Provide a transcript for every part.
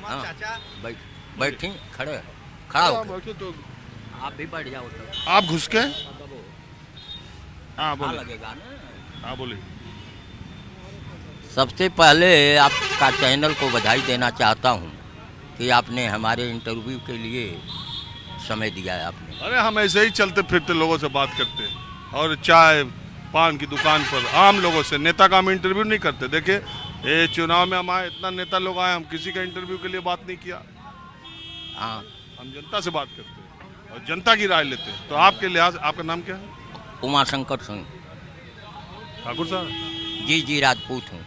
हाँ, चाचा बैठी खड़े खड़ा हो तो आप भी बैठ जाओ तो आप घुस के हाँ हाँ बोले लगेगा ना। हाँ बोले। सबसे पहले आपका चैनल को बधाई देना चाहता हूँ कि आपने हमारे इंटरव्यू के लिए समय दिया है आपने। अरे हम ऐसे ही चलते फिरते लोगों से बात करते और चाय पान की दुकान पर आम लोगों से, नेता का हम इंटरव्यू नहीं करते। देखिए ये चुनाव में हमारे इतना नेता लोग आए, हम किसी का इंटरव्यू के लिए बात नहीं किया। हाँ, हम जनता से बात करते हैं और जनता की राय लेते हैं। तो आपके लिहाज, आपका नाम क्या है? उमाशंकर सिंह। ठाकुर साहब जी राजपूत हूँ।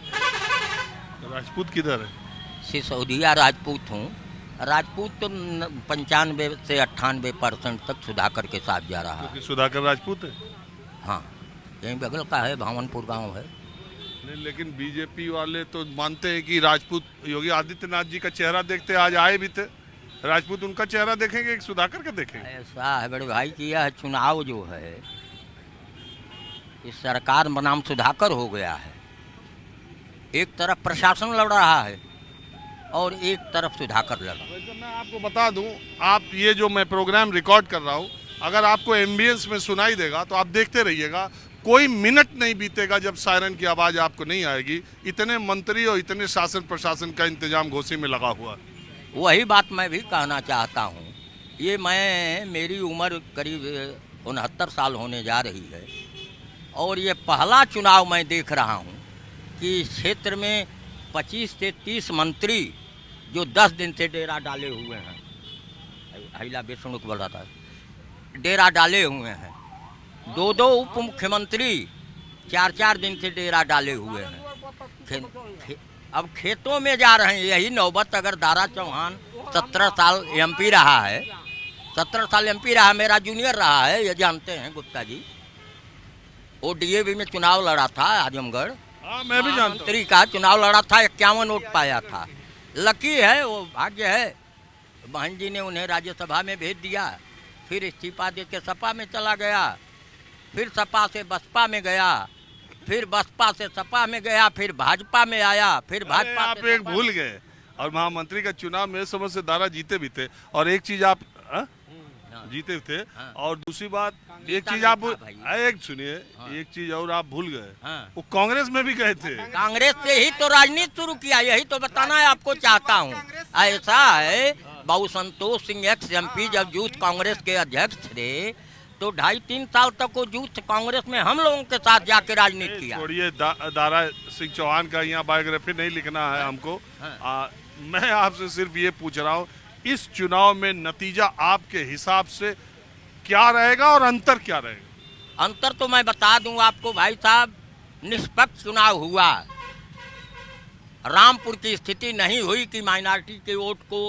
राजपूत किधर है? सिसोदिया राजपूत हूँ। राजपूत तो 95 से 98% तक सुधाकर के साथ जा रहा है। क्योंकि सुधाकर राजपूत है। हाँ, यहीं बगल का है, भावनपुर गांव है। नहीं, लेकिन बीजेपी वाले तो मानते हैं कि राजपूत योगी आदित्यनाथ जी का चेहरा देखते, आज आए भी थे राजपूत, उनका चेहरा देखेंगे कि सुधाकर का देखेंगे? ऐसा है बड़े भाई कि यह चुनाव जो है इस सरकार बनाम सुधाकर हो गया है। एक तरफ प्रशासन लड़ रहा है और एक तरफ सुधाकर लड़ रहा है। वैसे मैं आपको बता दूं, आप ये जो मैं प्रोग्राम रिकॉर्ड कर रहा हूं, अगर आपको एम्बियंस में सुनाई देगा तो आप देखते रहिएगा। कोई मिनट नहीं बीतेगा जब सायरन की आवाज़ आपको नहीं आएगी। इतने मंत्री और इतने शासन प्रशासन का इंतजाम घोषी में लगा हुआ है। वही बात मैं भी कहना चाहता हूँ। ये मेरी उम्र करीब 69 साल होने जा रही है और ये पहला चुनाव मैं देख रहा हूँ कि क्षेत्र में 25 से 30 मंत्री जो 10 दिन से डेरा डाले हुए हैं, हिला विष्णु को बोल रहा था, डेरा डाले हुए हैं। 2 उप मुख्यमंत्री 4 दिन से डेरा डाले हुए हैं। अब खेतों में जा रहे हैं। यही नौबत अगर दारा चौहान 17 साल एमपी रहा है, 17 साल एमपी रहा, मेरा जूनियर रहा है, ये जानते हैं गुप्ता जी। वो डीएवी में चुनाव लड़ा था आजमगढ़। हाँ, मैं भी जानता हूं। मंत्री का चुनाव लड़ा था, 51 वोट पाया था। लकी है वो, भाग्य है। बहन जी ने उन्हें राज्यसभा में भेज दिया, फिर इस्तीफा दे के सपा में चला गया, फिर सपा से बसपा में गया, फिर बसपा से सपा में गया, फिर भाजपा में आया, फिर भाजपा आप एक भूल गए, और महामंत्री का चुनाव मेरे समझ से दारा जीते भी थे। और एक चीज आप जीते थे, और दूसरी बात एक चीज आप एक सुनिए, एक चीज और आप भूल गए, वो कांग्रेस में भी गए थे। कांग्रेस से ही तो राजनीति शुरू किया, यही तो बताना है आपको चाहता हूँ। ऐसा है, बाबू संतोष सिंह एक्स एमपी जब यूथ कांग्रेस के अध्यक्ष थे तो 2.5-3 साल तक वो यूथ कांग्रेस में हम लोगों के साथ जाके राजनीति किया। छोड़िए, दारा सिंह चौहान का यहाँ बायोग्राफी नहीं लिखना है हमको। मैं आपसे सिर्फ ये पूछ रहा हूँ, इस चुनाव में नतीजा आपके हिसाब से क्या रहेगा और अंतर क्या रहेगा? अंतर तो मैं बता दूं आपको भाई साहब, निष्पक्ष चुनाव हुआ। रामपुर की स्थिति नहीं हुई कि माइनॉरिटी के वोट को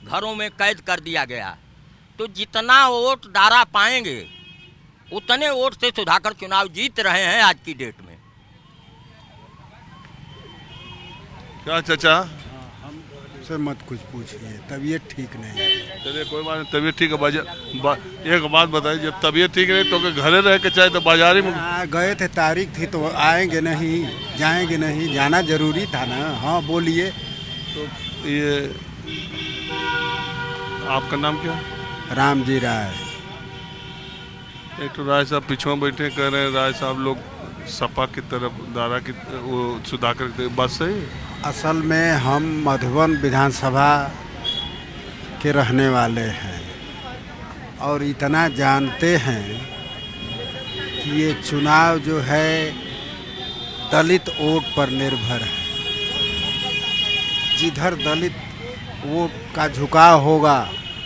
घरों में कैद कर दिया गया। तो जितना वोट दारा पाएंगे उतने वोट से सुधाकर चुनाव जीत रहे हैं आज की डेट में। क्या चाचा? हमसे मत कुछ पूछिए, तबीयत ठीक नहीं है। चलिए कोई बात नहीं, तबीयत ठीक है। एक बात बताइए, जब तबीयत ठीक नहीं तो घरे रह के चाहे तो बाजारी में गए थे, तारीख थी तो आएंगे नहीं, जाएंगे नहीं, जाना जरूरी था ना। हाँ बोलिए। तो ये आपका नाम क्या है? रामजी राय। एक तो राय साहब पीछे बैठे कह रहे हैं राय साहब लोग सपा की तरफ, दारा की वो सुधाकर की बात सही है? असल में हम मधुबन विधानसभा के रहने वाले हैं और इतना जानते हैं कि ये चुनाव जो है दलित वोट पर निर्भर है। जिधर दलित वोट का झुकाव होगा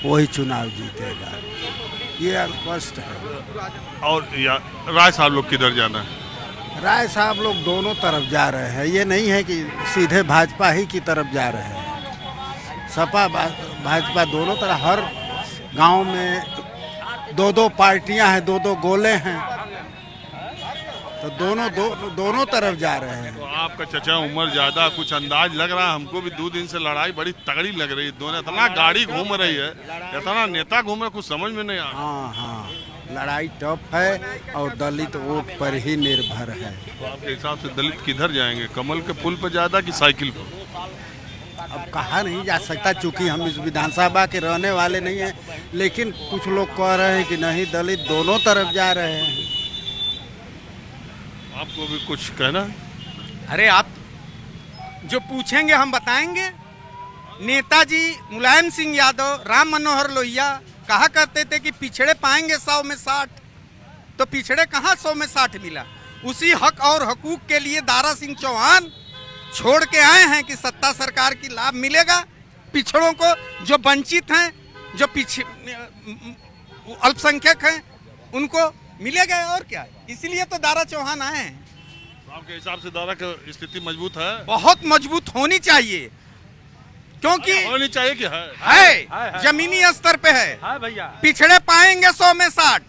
वही चुनाव जीतेगा, ये स्पष्ट है। और राय साहब लोग किधर जाना है? राय साहब लोग दोनों तरफ जा रहे हैं। ये नहीं है कि सीधे भाजपा ही की तरफ जा रहे हैं। सपा भाजपा दोनों तरफ, हर गांव में 2-2 पार्टियां हैं, 2-2 गोले हैं, तो दोनों तरफ जा रहे हैं। तो आपका चचा उम्र ज्यादा, कुछ अंदाज लग रहा है हमको भी। 2 दिन से लड़ाई बड़ी तगड़ी लग रही है, दोनों इतना गाड़ी घूम रही है, इतना नेता घूम रहे, कुछ समझ में नहीं आ रहा। हाँ, लड़ाई टफ है और दलित वोट पर ही निर्भर है। तो आपके हिसाब से दलित किधर जाएंगे, कमल के पुल पर ज्यादा कि साइकिल पर? अब कहा नहीं जा सकता, चूंकि हम इस विधानसभा के रहने वाले नहीं हैं, लेकिन कुछ लोग कह रहे हैं कि नहीं, दलित दोनों तरफ जा रहे हैं। आपको भी कुछ कहना है? अरे आप जो पूछेंगे हम बताएंगे। नेताजी मुलायम सिंह यादव, राम मनोहर लोहिया कहा करते थे कि पिछड़े पाएंगे 100 में 60, तो पिछड़े कहाँ 100 में 60 मिला। उसी हक और हकूक के लिए दारा सिंह चौहान छोड़ के आए हैं कि सत्ता सरकार की लाभ मिलेगा पिछड़ों को, जो वंचित हैं, जो अल्पसंख्यक हैं, उनको मिलेगा। और क्या, इसलिए तो दारा चौहान आए हैं। आपके हिसाब से दारा की स्थिति मजबूत है? बहुत मजबूत होनी चाहिए, क्योंकि होनी चाहिए कि है? है जमीनी स्तर पे है भैया। पिछड़े पाएंगे 100 में 60।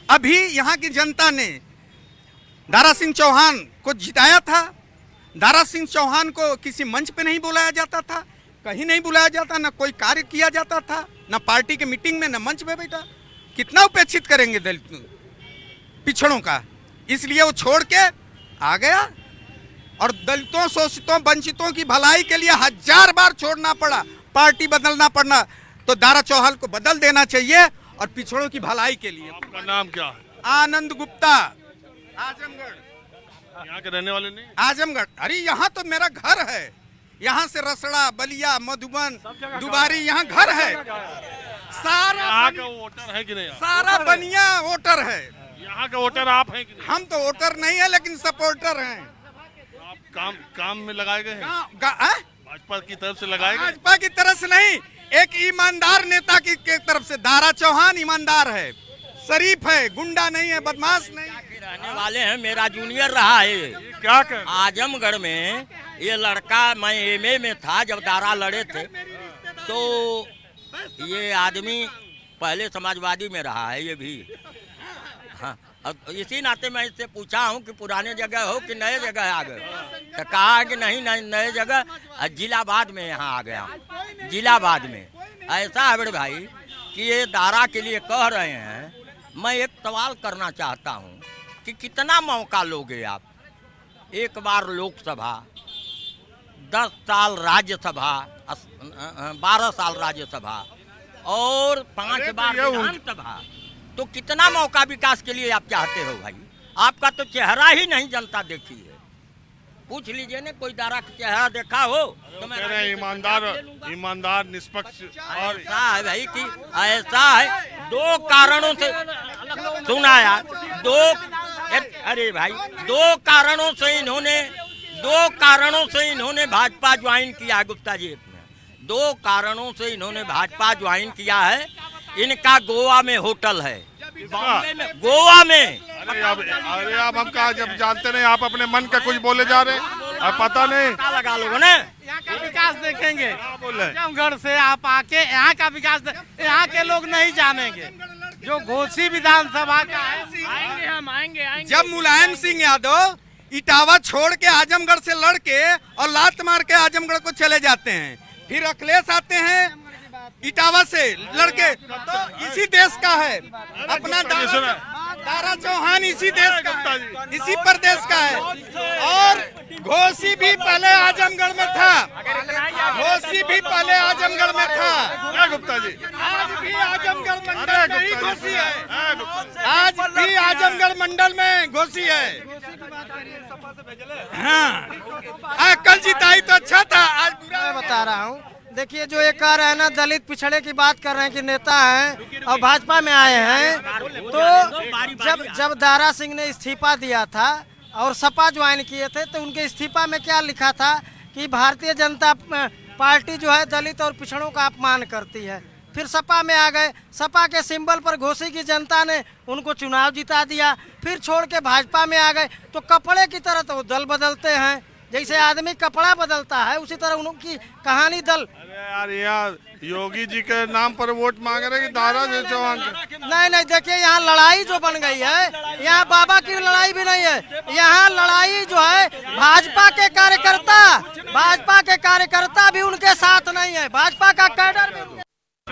अभी यहाँ की जनता ने दारा सिंह चौहान को जिताया था। दारा सिंह चौहान को किसी मंच पे नहीं बुलाया जाता था, कहीं नहीं बुलाया जाता, ना कोई कार्य किया जाता था, ना पार्टी के मीटिंग में, ना मंच पे बैठा। कितना उपेक्षित करेंगे दलित पिछड़ों का, इसलिए वो छोड़ के आ गया। और दलितों, शोषितों, वंचितों की भलाई के लिए 1000 बार छोड़ना पड़ा, पार्टी बदलना पड़ना, तो दारा चौहान को बदल देना चाहिए। और पिछड़ों की भलाई के लिए। आपका नाम क्या है? आनंद गुप्ता, आजमगढ़। यहाँ के रहने वाले नहीं? आजमगढ़। अरे यहाँ तो मेरा घर है, यहाँ से रसड़ा, बलिया, मधुबन, दुबारी, यहाँ घर है। सारा यहाँ का वोटर है कि नहीं? सारा बनिया वोटर है। यहाँ का वोटर आप हैं कि नहीं? हम तो वोटर नहीं है, लेकिन सपोर्टर हैं। आप काम में लगाए गए हैं? भाजपा की तरफ से लगाए गए? भाजपा की तरफ से नहीं, एक ईमानदार नेता की तरफ से। दारा चौहान ईमानदार है, शरीफ है, गुंडा नहीं है, बदमाश नहीं है। रहने वाले हैं, मेरा जूनियर रहा है। क्या कर? आजमगढ़ में ये लड़का, मैं एमए में था जब दारा लड़े थे, तो ये आदमी पहले समाजवादी में रहा है ये भी। हाँ, अब इसी नाते मैं इससे पूछा हूँ कि पुराने जगह हो कि नए जगह आ गए, तो कहा कि नहीं नए जगह, जिलाबाद में यहाँ आ गया। जिलाबाद में ऐसा है बड़े भाई कि ये दारा के लिए कह रहे हैं। मैं एक सवाल करना चाहता हूँ कि कितना मौका लोगे आप? एक बार लोकसभा, 10 साल राज्यसभा, 12 साल राज्यसभा और 5 बार विधानसभा, तो कितना मौका विकास के लिए आप चाहते हो भाई? आपका तो चेहरा ही नहीं जनता देखी है। पूछ लीजिए ना, कोई दारा का चेहरा देखा हो तो मैं ईमानदार, निष्पक्ष। और ऐसा है भाई कि ऐसा है, 2 कारणों से सुना यार, अरे भाई 2 कारणों से इन्होंने भाजपा ज्वाइन किया। गुप्ता जी, 2 कारणों से इन्होंने भाजपा ज्वाइन किया है। इनका गोवा में होटल है, बॉम्बे में, गोवा में। अरे आप हम कहा जब जानते नहीं, आप अपने मन का कुछ बोले जा रहे हैं, अब पता नहीं क्या लगा लोगों ने। यहाँ का विकास देखेंगे, बोले आजमगढ़ से आप आके यहाँ का विकास यहाँ के लोग नहीं जानेंगे। जो घोसी विधानसभा का है, आएंगे हम, आएंगे। जब मुलायम सिंह यादव इटावा छोड़ के आजमगढ़ से लड़ के और लात मार के आजमगढ़ को चले जाते हैं, फिर अखिलेश आते हैं इटावा से लड़के, तो इसी देश का है अपना दारा चौहान, इसी देश का है, इसी प्रदेश का है। और घोसी भी पहले आजमगढ़ में था, घोसी भी पहले आजमगढ़ में था। गुप्ता जी, आज भी आजमगढ़ मंडल में ही घोसी है, आज भी आजमगढ़ मंडल में घोसी है। हाँ, कल जिताई तो अच्छा था, आज बुरा। मैं बता रहा हूँ, देखिए जो ये कह रहे हैं ना, दलित पिछड़े की बात कर रहे हैं कि नेता हैं और भाजपा में आए हैं, तो जब दारा सिंह ने इस्तीफा दिया था और सपा ज्वाइन किए थे, तो उनके इस्तीफा में क्या लिखा था कि भारतीय जनता पार्टी जो है दलित और पिछड़ों का अपमान करती है। फिर सपा में आ गए, सपा के सिंबल पर घोसी की जनता ने उनको चुनाव जिता दिया, फिर छोड़ के भाजपा में आ गए। तो कपड़े की तरह तो दल बदलते हैं, जैसे आदमी कपड़ा बदलता है उसी तरह उनकी कहानी दल। अरे यार, यहाँ योगी जी के नाम पर वोट मांग रहे हैं कि दारा चौहान? नहीं, देखिए यहाँ लड़ाई जो बन गई है, यहाँ बाबा की लड़ाई भी नहीं है, यहाँ लड़ाई जो है भाजपा के कार्यकर्ता भी उनके साथ नहीं है, भाजपा का कैडर भी उनके